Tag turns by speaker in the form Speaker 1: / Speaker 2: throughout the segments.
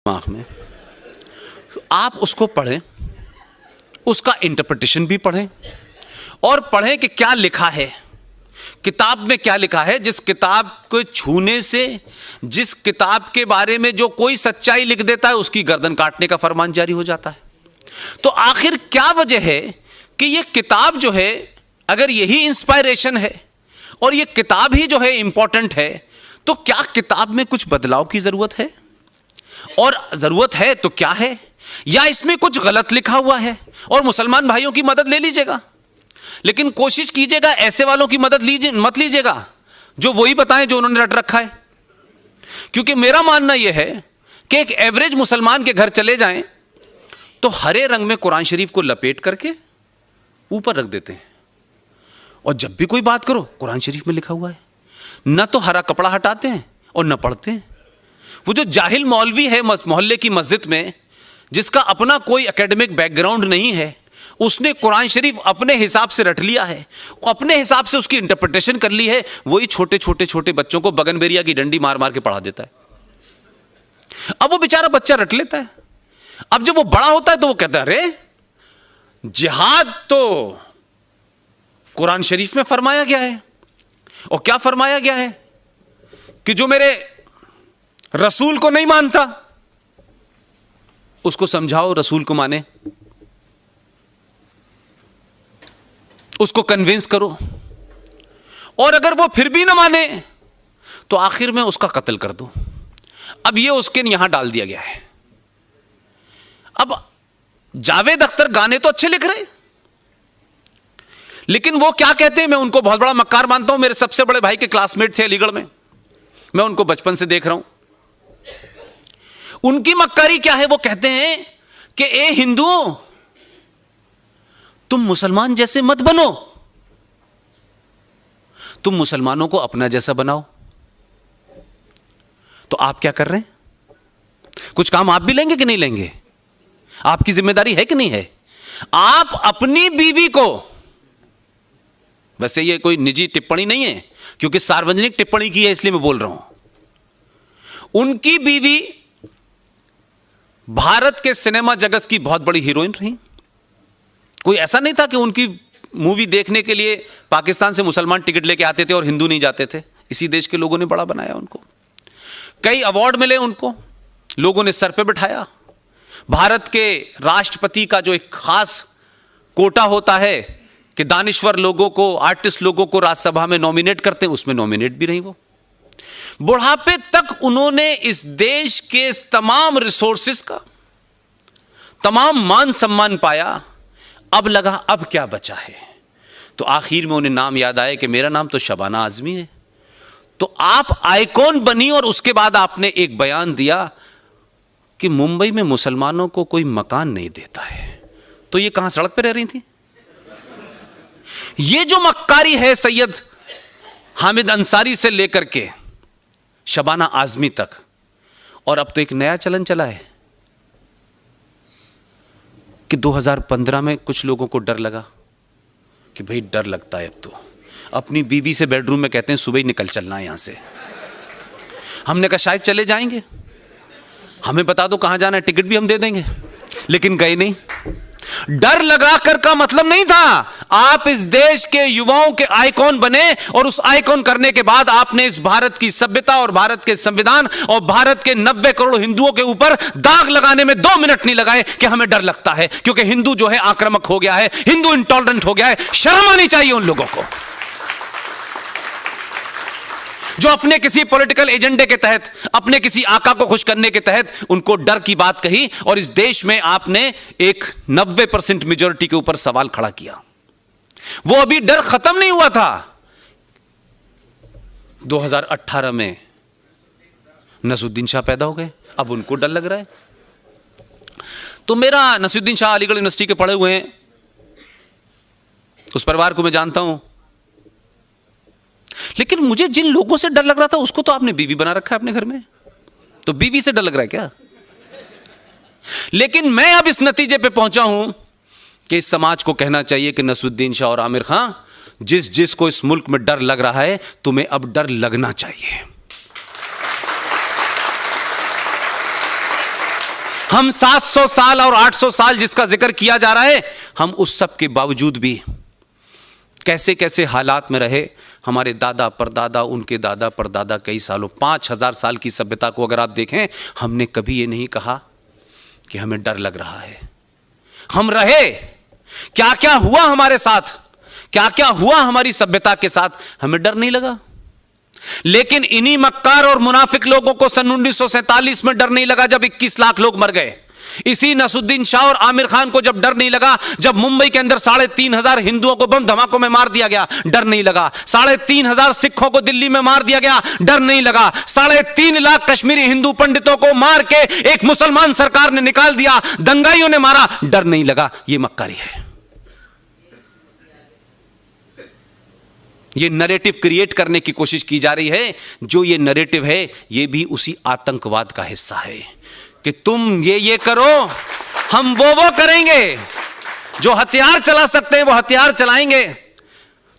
Speaker 1: दिमाग में, आप उसको पढ़ें, उसका इंटरप्रिटेशन भी पढ़ें और पढ़ें कि क्या लिखा है किताब में, क्या लिखा है। जिस किताब को छूने से, जिस किताब के बारे में जो कोई सच्चाई लिख देता है, उसकी गर्दन काटने का फरमान जारी हो जाता है। तो आखिर क्या वजह है कि ये किताब जो है, अगर यही इंस्पायरेशन है और ये किताब ही जो है इंपॉर्टेंट है, तो क्या किताब में कुछ बदलाव की जरूरत है? और जरूरत है तो क्या है? या इसमें कुछ गलत लिखा हुआ है? और मुसलमान भाइयों की मदद ले लीजिएगा, लेकिन कोशिश कीजिएगा ऐसे वालों की मदद मत लीजिएगा जो वही बताएं जो उन्होंने रट रखा है। क्योंकि मेरा मानना यह है कि एक एवरेज मुसलमान के घर चले जाएं तो हरे रंग में कुरान शरीफ को लपेट करके ऊपर रख देते हैं, और जब भी कोई बात करो कुरान शरीफ में लिखा हुआ है। न तो हरा कपड़ा हटाते हैं और न पढ़ते हैं। वो जो जाहिल मौलवी है मोहल्ले की मस्जिद में, जिसका अपना कोई एकेडमिक बैकग्राउंड नहीं है, उसने कुरान शरीफ अपने हिसाब से रट लिया है, अपने हिसाब से उसकी इंटरप्रिटेशन कर ली है। वही छोटे छोटे छोटे बच्चों को बगनबेरिया की डंडी मार मार के पढ़ा देता है। अब वो बेचारा बच्चा रट लेता है। अब जब वो बड़ा होता है तो वो कहता है, अरे जिहाद तो कुरान शरीफ में फरमाया गया है। और क्या फरमाया गया है कि जो मेरे रसूल को नहीं मानता उसको समझाओ रसूल को माने, उसको कन्विंस करो, और अगर वो फिर भी ना माने तो आखिर में उसका कत्ल कर दो। अब ये उसके यहां डाल दिया गया है। अब जावेद अख्तर गाने तो अच्छे लिख रहे, लेकिन वो क्या कहते हैं, मैं उनको बहुत बड़ा मक्कार मानता हूं। मेरे सबसे बड़े भाई के क्लासमेट थे अलीगढ़ में, मैं उनको बचपन से देख रहा हूं। उनकी मक्कारी क्या है? वो कहते हैं कि ए हिंदुओं, तुम मुसलमान जैसे मत बनो, तुम मुसलमानों को अपना जैसा बनाओ। तो आप क्या कर रहे हैं? कुछ काम आप भी लेंगे कि नहीं लेंगे? आपकी जिम्मेदारी है कि नहीं है? आप अपनी बीवी को, वैसे ये कोई निजी टिप्पणी नहीं है क्योंकि सार्वजनिक टिप्पणी की है इसलिए मैं बोल रहा हूं। उनकी बीवी भारत के सिनेमा जगत की बहुत बड़ी हीरोइन रही। कोई ऐसा नहीं था कि उनकी मूवी देखने के लिए पाकिस्तान से मुसलमान टिकट लेके आते थे और हिंदू नहीं जाते थे। इसी देश के लोगों ने बड़ा बनाया उनको, कई अवार्ड मिले उनको, लोगों ने सर पे बिठाया। भारत के राष्ट्रपति का जो एक खास कोटा होता है कि दानिश्वर लोगों को, आर्टिस्ट लोगों को राज्यसभा में नॉमिनेट करते हैं, उसमें नॉमिनेट भी रही वो। बुढ़ापे तक उन्होंने इस देश के तमाम रिसोर्सेस का तमाम मान सम्मान पाया। अब लगा अब क्या बचा है, तो आखिर में उन्हें नाम याद आया कि मेरा नाम तो शबाना आजमी है। तो आप आइकॉन बनी और उसके बाद आपने एक बयान दिया कि मुंबई में मुसलमानों को कोई मकान नहीं देता है। तो ये कहां, सड़क पे रह रही थी? ये जो मक्कारी है सैयद हामिद अंसारी से लेकर के शबाना आजमी तक, और अब तो एक नया चलन चला है कि 2015 में कुछ लोगों को डर लगा कि भाई डर लगता है, अब तो अपनी बीवी से बेडरूम में कहते हैं सुबह ही निकल चलना है यहां से। हमने कहा शायद चले जाएंगे, हमें बता दो कहां जाना है, टिकट भी हम दे देंगे, लेकिन गए नहीं। डर लगा कर का मतलब नहीं था, आप इस देश के युवाओं के आइकॉन बने, और उस आइकॉन करने के बाद आपने इस भारत की सभ्यता और भारत के संविधान और भारत के 90 करोड़ हिंदुओं के ऊपर दाग लगाने में 2 मिनट नहीं लगाए कि हमें डर लगता है, क्योंकि हिंदू जो है आक्रामक हो गया है, हिंदू इंटॉलरेंट हो गया है। शर्म आनी चाहिए उन लोगों को जो अपने किसी पॉलिटिकल एजेंडे के तहत, अपने किसी आका को खुश करने के तहत उनको डर की बात कही, और इस देश में आपने एक 90% मेजॉरिटी के ऊपर सवाल खड़ा किया। वो अभी डर खत्म नहीं हुआ था। 2018 में नसरुद्दीन शाह पैदा हो गए, अब उनको डर लग रहा है। तो मेरा नसरुद्दीन शाह अलीगढ़ यूनिवर्सिटी के पढ़े हुए हैं, उस परिवार को मैं जानता हूं, लेकिन मुझे जिन लोगों से डर लग रहा था उसको तो आपने बीवी बना रखा है अपने घर में, तो बीवी से डर लग रहा है क्या? लेकिन मैं अब इस नतीजे पे पहुंचा हूं कि इस समाज को कहना चाहिए कि नसरुद्दीन शाह और आमिर खान, जिस को इस मुल्क में डर लग रहा है, तुम्हें अब डर लगना चाहिए। हम 700 साल और 800 साल जिसका जिक्र किया जा रहा है, हम उस सब के बावजूद भी कैसे कैसे हालात में रहे। हमारे दादा परदादा, उनके दादा परदादा, कई सालों 5000 साल की सभ्यता को अगर आप देखें, हमने कभी ये नहीं कहा कि हमें डर लग रहा है। हम रहे, क्या क्या हुआ हमारे साथ, क्या क्या हुआ हमारी सभ्यता के साथ, हमें डर नहीं लगा। लेकिन इन्हीं मक्कार और मुनाफिक लोगों को सन 1947 में डर नहीं लगा जब 21 लाख लोग मर गए। इसी नसरुद्दीन शाह और आमिर खान को जब डर नहीं लगा जब मुंबई के अंदर 3,500 हिंदुओं को बम धमाकों में मार दिया गया, डर नहीं लगा। 3,500 सिखों को दिल्ली में मार दिया गया, डर नहीं लगा। 3.5 लाख कश्मीरी हिंदू पंडितों को मार के एक मुसलमान सरकार ने निकाल दिया, दंगाइयों ने मारा, डर नहीं लगा। यह मक्कारी है। ये नैरेटिव क्रिएट करने की कोशिश की जा रही है। जो ये नैरेटिव है, ये भी उसी आतंकवाद का हिस्सा है कि तुम ये करो, हम वो करेंगे। जो हथियार चला सकते हैं वो हथियार चलाएंगे।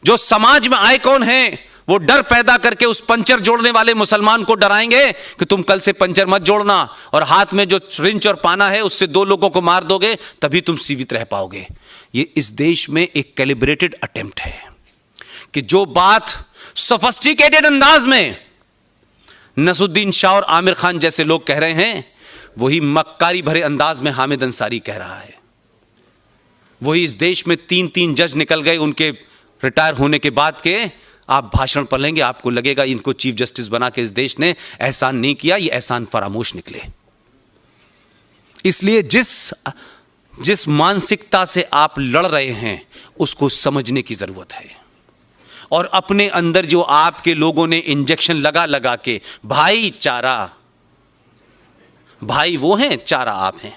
Speaker 1: जो समाज में आइकॉन हैं वो डर पैदा करके उस पंचर जोड़ने वाले मुसलमान को डराएंगे कि तुम कल से पंचर मत जोड़ना, और हाथ में जो रिंच और पाना है उससे 2 लोगों को मार दोगे, तभी तुम जीवित रह पाओगे। ये इस देश में एक कैलिब्रेटेड अटेम्प्ट है कि जो बात सोफिस्टिकेटेड अंदाज में नसरुद्दीन शाह और आमिर खान जैसे लोग कह रहे हैं, वही मक्कारी भरे अंदाज में हामिद अंसारी कह रहा है। वही इस देश में 3 जज निकल गए उनके रिटायर होने के बाद के। आप भाषण पढ़ेंगे, आपको लगेगा इनको चीफ जस्टिस बना के इस देश ने एहसान नहीं किया, ये एहसान फरामोश निकले। इसलिए जिस मानसिकता से आप लड़ रहे हैं उसको समझने की जरूरत है। और अपने अंदर जो आपके लोगों ने इंजेक्शन लगा लगा के, भाईचारा, भाई वो हैं, चारा आप हैं,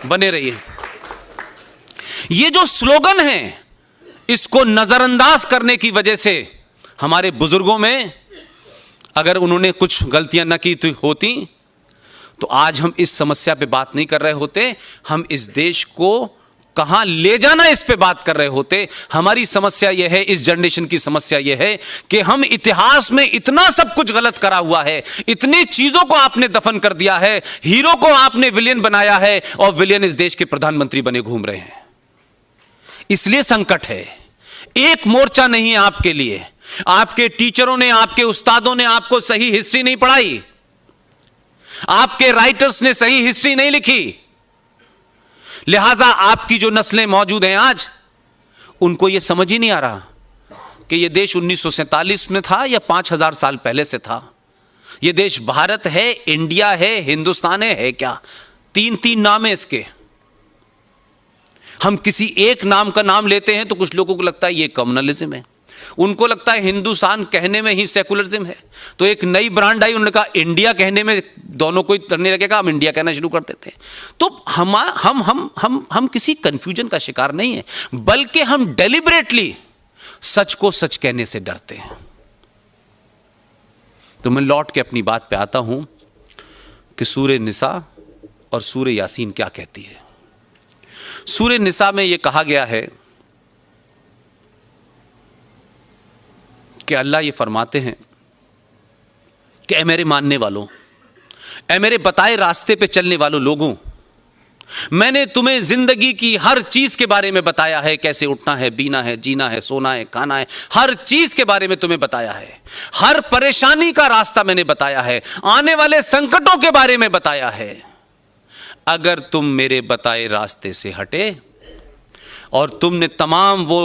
Speaker 1: बने रहिए। ये जो स्लोगन है, इसको नजरअंदाज करने की वजह से हमारे बुजुर्गों में अगर उन्होंने कुछ गलतियां न की होती तो आज हम इस समस्या पे बात नहीं कर रहे होते। हम इस देश को कहां ले जाना इस पे बात कर रहे होते। हमारी समस्या यह है, इस जनरेशन की समस्या यह है कि हम इतिहास में इतना सब कुछ गलत करा हुआ है, इतनी चीजों को आपने दफन कर दिया है, हीरो को आपने विलेन बनाया है और विलेन इस देश के प्रधानमंत्री बने घूम रहे हैं। इसलिए संकट है। एक मोर्चा नहीं है आपके लिए। आपके टीचरों ने, आपके उस्तादों ने आपको सही हिस्ट्री नहीं पढ़ाई, आपके राइटर्स ने सही हिस्ट्री नहीं लिखी। लिहाजा आपकी जो नस्लें मौजूद हैं आज, उनको यह समझ ही नहीं आ रहा कि यह देश 1947 में था या 5000 साल पहले से था। यह देश भारत है, इंडिया है, हिंदुस्तान है क्या? 3 नाम है इसके। हम किसी एक नाम का नाम लेते हैं तो कुछ लोगों को लगता है यह कम्युनलिज्म है, उनको लगता है हिंदुस्तान कहने में ही सेकुलरिज्म है। तो एक नई ब्रांड आई, उन्होंने कहा इंडिया कहने में दोनों को डरने लगेगा, हम इंडिया कहना शुरू कर देते हैं। तो हम किसी कंफ्यूजन का शिकार नहीं है, बल्कि हम डेलिबरेटली सच को सच कहने से डरते हैं। तो मैं लौट के अपनी बात पे आता हूं कि सूरह निसा और सूरह यासीन क्या कहती है। सूरह निसा में यह कहा गया है कि अल्लाह ये फरमाते हैं कि ऐ मेरे मानने वालों, ऐ मेरे बताए रास्ते पे चलने वालों लोगों, मैंने तुम्हें जिंदगी की हर चीज के बारे में बताया है, कैसे उठना है, बीना है, जीना है, सोना है, खाना है, हर चीज के बारे में तुम्हें बताया है। हर परेशानी का रास्ता मैंने बताया है, आने वाले संकटों के बारे में बताया है। अगर तुम मेरे बताए रास्ते से हटे और तुमने तमाम वो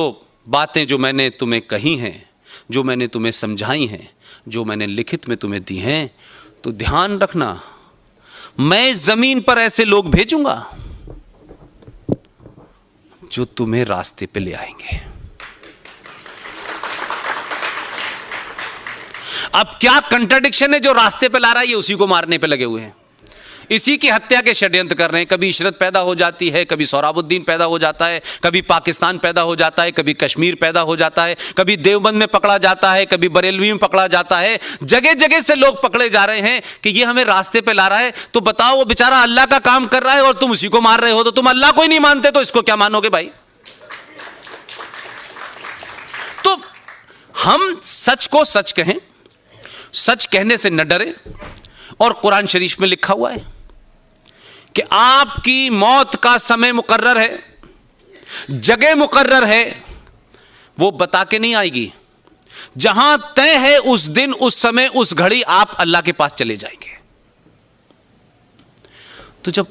Speaker 1: बातें जो मैंने तुम्हें कही हैं, जो मैंने तुम्हें समझाई हैं, जो मैंने लिखित में तुम्हें दी हैं, तो ध्यान रखना, मैं इस जमीन पर ऐसे लोग भेजूंगा जो तुम्हें रास्ते पे ले आएंगे। अब क्या कंट्राडिक्शन है? जो रास्ते पे ला रहा है ये उसी को मारने पे लगे हुए हैं, इसी की हत्या के षड्यंत्र कर रहे हैं। कभी इशरत पैदा हो जाती है, कभी सोहराबुद्दीन पैदा हो जाता है, कभी पाकिस्तान पैदा हो जाता है, कभी कश्मीर पैदा हो जाता है, कभी देवबंद में पकड़ा जाता है, कभी बरेलवी में पकड़ा जाता है। जगह जगह से लोग पकड़े जा रहे हैं कि ये हमें रास्ते पे ला रहा है। तो बताओ, वो बेचारा अल्लाह का काम कर रहा है और तुम उसी को मार रहे हो। तो तुम अल्लाह को ही नहीं मानते तो इसको क्या मानोगे भाई? तो हम सच को सच कहें, सच कहने से न डरे। और कुरान शरीफ में लिखा हुआ है कि आपकी मौत का समय मुकर्रर है, जगह मुकर्रर है, वो बता के नहीं आएगी। जहां तय है उस दिन, उस समय, उस घड़ी आप अल्लाह के पास चले जाएंगे। तो जब